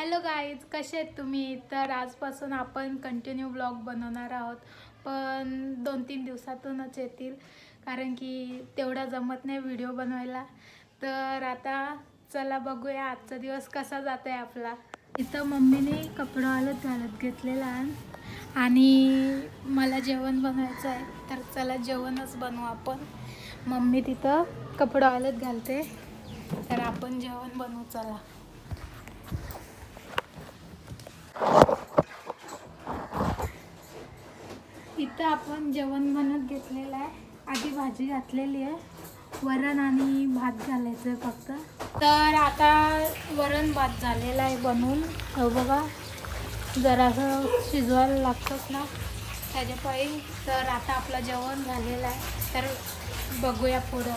Hello guys, कसे आहेत तुम्ही? तर आजपासून आपण कंटिन्यू ब्लॉग बनवणार आहोत, पण 2-3 दिवसातूनच येतील कारण की तेवढा जमत नाही व्हिडिओ बनवायला. तर आता चला बघूया आजचा दिवस कसा जात आहे आपला. इथं मम्मीने कपडा आलत घालत घेतलेला आहे आणि मला जेवण बनवायचं आहे, तर चला जेवणच बनवू आपण. मम्मी तिथं कपडा आलत घालते, तर आपण जेवण बनवू. चला इथं आपण जेवण बनवत घेतलेलं आहे. आधी भाजी घातलेली आहे, वरण आणि भात घालायचं आहे फक्त. तर आता वरण भात झालेला आहे बनवून. हो बघा, जरासं शिजवायला लागतंच ना त्याच्यापायी. तर आता आपलं जेवण झालेलं आहे, तर बघूया पुढं.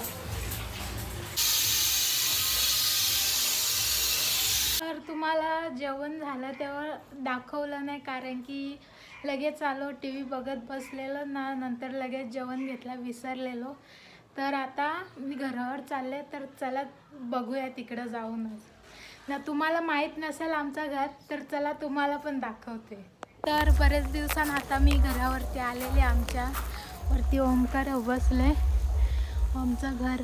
तर तुम्हाला जेवण झालं तेव्हा दाखवलं नाही कारण की लगेच आलो, टी व्ही बघत बसलेलो ना, नंतर लगेच जेवण घेतलं, विसरलेलो. तर आता मी घरावर चालले, तर चला बघूया तिकडं जाऊनच ना. तुम्हाला माहीत नसेल आमचं घर, तर चला तुम्हाला पण दाखवते. तर बरेच दिवसांनी आता मी घरावरती आलेले. आमच्या वरती ओमकार बसले. आमचं घर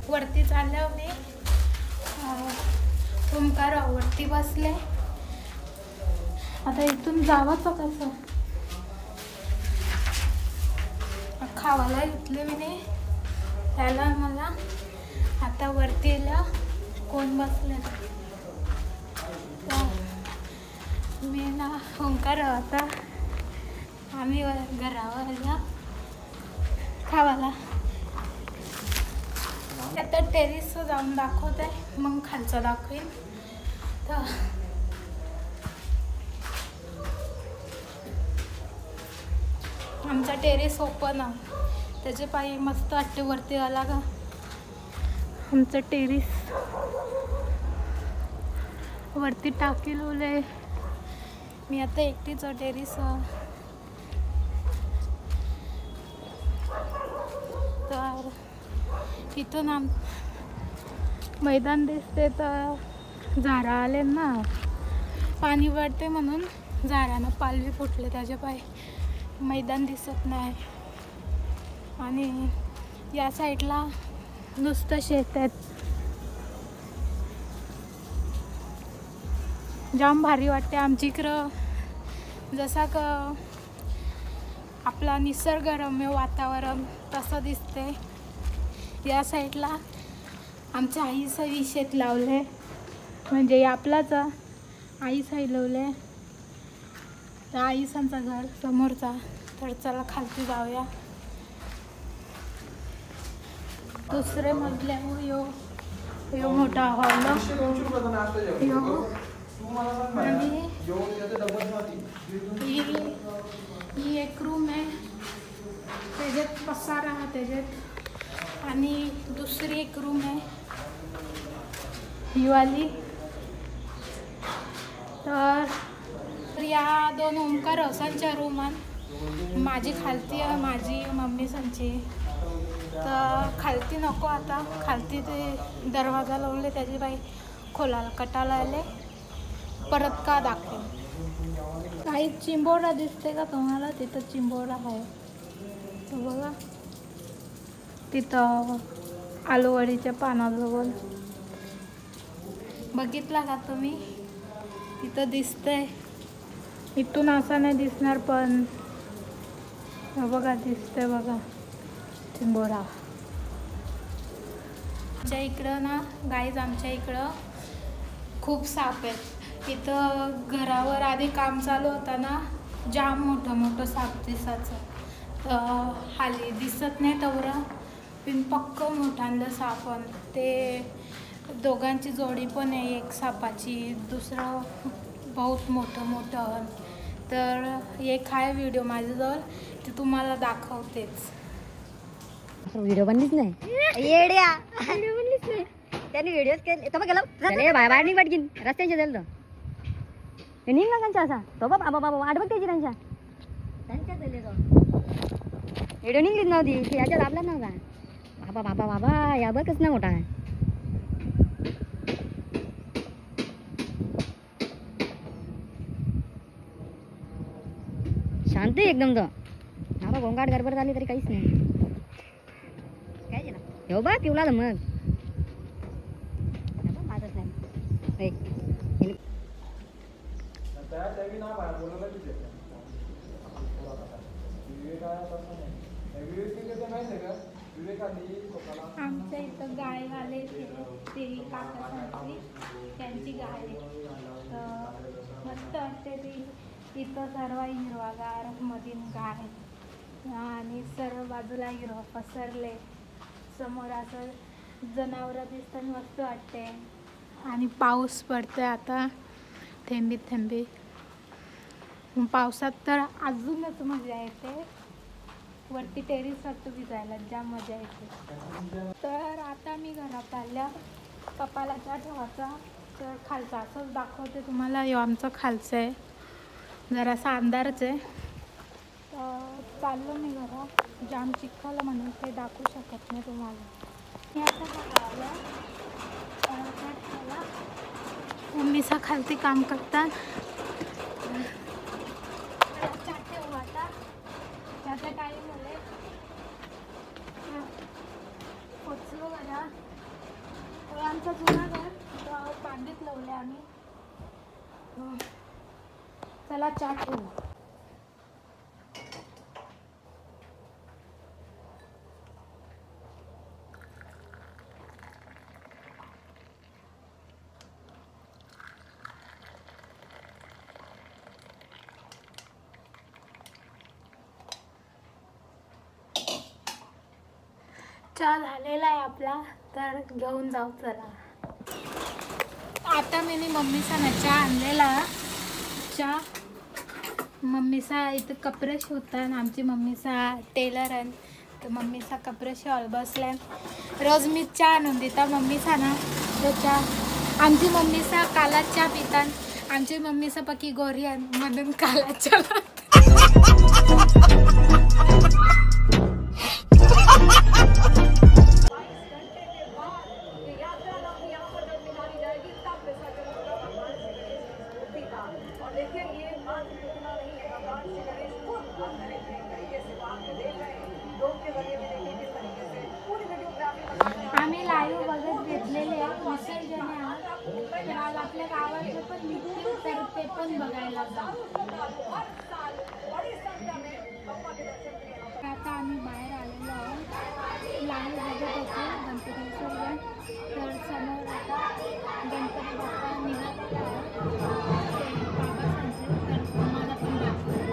वरती चालल्यावर मी ओमकारावरती बसले. आता इथून जावाचं कसं? खावायला घेतले मी त्याला. मला आता वरतीला कोण बसले, मी ना ओंकार. आता आम्ही घरावर खावाला आता टेरेसवर जाऊन दाखवत आहे, मग खालचं दाखवेन. तर आमचा टेरेस ओपन आहे, त्याचे पायी मस्त वाटते वरती आला का. आमचं टेरेस वरती टाकी लावले. मी आता एकटीच टेरेस. तर इथून मैदान दिसते. तर झाडं आले ना, पाणी वाढते म्हणून झाडानं पालवी फुटले, त्याच्या पायी मैदान दिसत नाही. आणि या साईडला नुसतं शेत आहेत. जाम भारी वाटते आमची इकडं, जसा का आपला निसर्गरम्य वातावरण तसं दिसते. या साईडला आमच्या आईचं शेत लावले, म्हणजे आपलाच आई साई लावले. तर आईसांचा घर समोरचा. तर चला खालती जाऊया. दुसरे मजल्यावर यो मोठा हॉल यो, आणि ही एक रूम आहे, त्याच्यात पसारा आहे त्याच्यात. आणि दुसरी एक रूम आहे ही वाली. तर या दोन ओंकार हसांच्या रूम आहेत. माझी खालती आहे, माझी मम्मी सांची. तर खालती नको, आता खालती ते दरवाजा लावले, त्याची बाई खोलाला कटाला आले. परत का दाखवेल. काही चिंबोरा दिसते का तुम्हाला? तिथं चिंबोरा आहे, तर बघा तिथं आलूवडीच्या पानाजवळ. बघितला का तुम्ही? तिथं दिसतंय. इथून असं नाही दिसणार, पण बघा दिसतंय बघा चिंबोरा. आमच्या इकडं ना गाईज, आमच्या इकडं खूप साप आहेत. इथं घरावर आधी काम चालू होतं ना, जाम मोठं मोठं साप दिसायचं. हाली दिसत नाही तेवढं, पण पक्क मोठांलं सापण. ते दोघांची जोडी पण आहे, एक सापाची, दुसरं बहुत मोठं. तर एक आहे व्हिडिओ माझ्याजवळ, ते तुम्हाला दाखवतेच. व्हिडिओ बनलीच नाही येड्या. व्हिडिओ बनलीच नाही त्यांनी. व्हिडिओच केले तो गेला बाहेर नाही पटकीन रस्त्याचे जाईल. तो निघला त्यांच्या असा तो बाबा वाट बघ त्याची त्यांच्या व्हिडिओ निघलीच नव्हती. ती याच्यात आपला नव्हता. बाबा या बघच ना मोठा आहे. शांत एकदम तो आता गोंगाट गडबड झाली तरी काहीच नाही. काय झालं हो बा पिवला मग माझच नाही. आमच्या इथं गाय आले ते काका सांगते त्यांची गाय मस्त वाटते ती. इथं सर्व हिरवागार मधील गाय आणि सर्व बाजूला हिरवा पसरले. समोर असं जनावरं दिसतात मस्त वाटते. आणि पाऊस पडतोय आता थेंबी थेंबी. पावसात तर अजूनच मजा येते. वरती टेरेसवर भिजायला जाम मजा येते. तर आता मी घरात आल्या पप्पाला चहा ठेवायचा. तर खालचा असंच दाखवते तुम्हाला. यो आमचं खालचं आहे. जरासा अंधारच आहे. तर चाललो मी घरात. जाम चिखल म्हणून ते दाखवू शकत नाही तुम्हाला. मी आता बघायला मम्मीचा खालती काम करतात. त्याचं काय झालं पोचलो घरात. आमचा जुना घर पांडीत लावले आम्ही. चला चहा ठेवू. चहा झालेला आहे आपला. तर घेऊन जाऊ चला. आता मी मम्मीचा ना चहा आणलेला. चहा मम्मीचा इथं कपडे शिवतात. आमची मम्मीचा टेलर आहे. तर मम्मीचा कपडे शिवायला बसलाय. रोज मी चहा आणून देता मम्मीचा ना. तो चहा आमची मम्मीचा काला चहा पितात. आमची मम्मीचा पकी गोरी आहे म्हणून काला चहा. आम्ही लाईव्ह बघत घेतलेले विसर्जन आहे. तर आज आपल्या गावाचं पण निघतील तर ते पण बघायला जाऊ. आता आम्ही बाहेर आलेलो आहोत. लाईव्ह बघत होतो गणपती विसर्जन. तर समोर आता गणपती बाप्पा निघालेला आहे. बाबा सांगते तर तुम्हाला पण दाखवतो.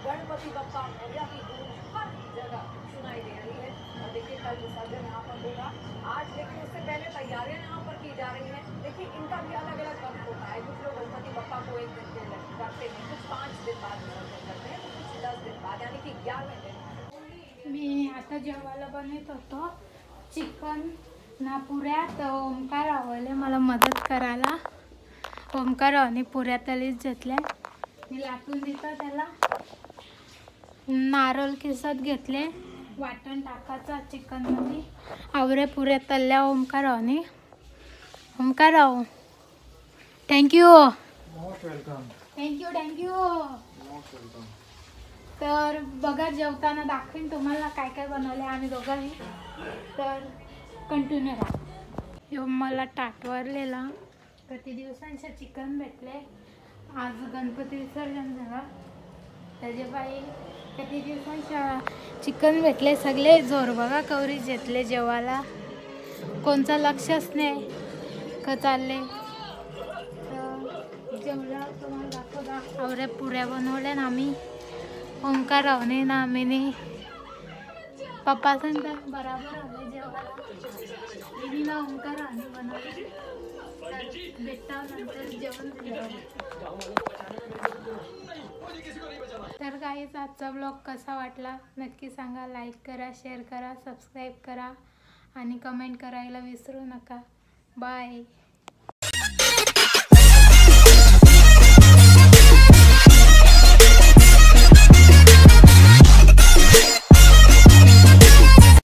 गणपति बप्पा मोरया की गूंज हर जगह सुनाई दे रही है। और देखिए कल विसर्जन यहाँ पर होगा आज, लेकिन उससे पहले तैयारियां यहाँ पर की जा रही हैं। देखिए इनका भी अलग अलग वक्त होता है। कुछ लोग गणपति बप्पा को 1 दिन पहले रखते हैं, कुछ 5 दिन बाद विसर्जन करते हैं, तो कुछ 10 दिन बाद, यानी कि 11वें दिन। मी आता जेवायला बनवत होतो चिकन ना पुऱ्या. तर ओमकार आवले मला मदत करायला. ओमकार आणि पुऱ्या तलीच घेतल्या. मी लाटून देतो त्याला. नारळ किसत घेतले. वाटण टाकायचं चिकनमध्ये. आवरे पुऱ्या तळल्या ओमकार आणि ओमकार थँक्यू. थँक्यू. तर बघा जेवताना दाखवीन तुम्हाला काय काय बनवले आम्ही दोघांनी. तर कंटिन्यू राहा. मला टाटवरलेला किती दिवसांचे चिकन भेटले. आज गणपती विसर्जन झालं त्याचे बाई किती दिवसांच्या चिकन भेटले. सगळे जोर बघा कवरी घेतले जेवायला. कोणचं लक्षच नाही का चालले. तर जेवला तुम्हाला दाखवता. आवऱ्या पुऱ्या बनवल्या ना आम्ही. ओंकार रावणे ना आम्ही पप्पा सांगतात बराबर आले जेवायला. दीदीला ओंकार आणि बनवले भेटता नंतर जेवण झालं. तर गाईज आजचा ब्लॉग कसा वाटला नक्की सांगा. लाईक करा, शेअर करा, सबस्क्राईब करा आणि कमेंट करायला विसरू नका. बाय.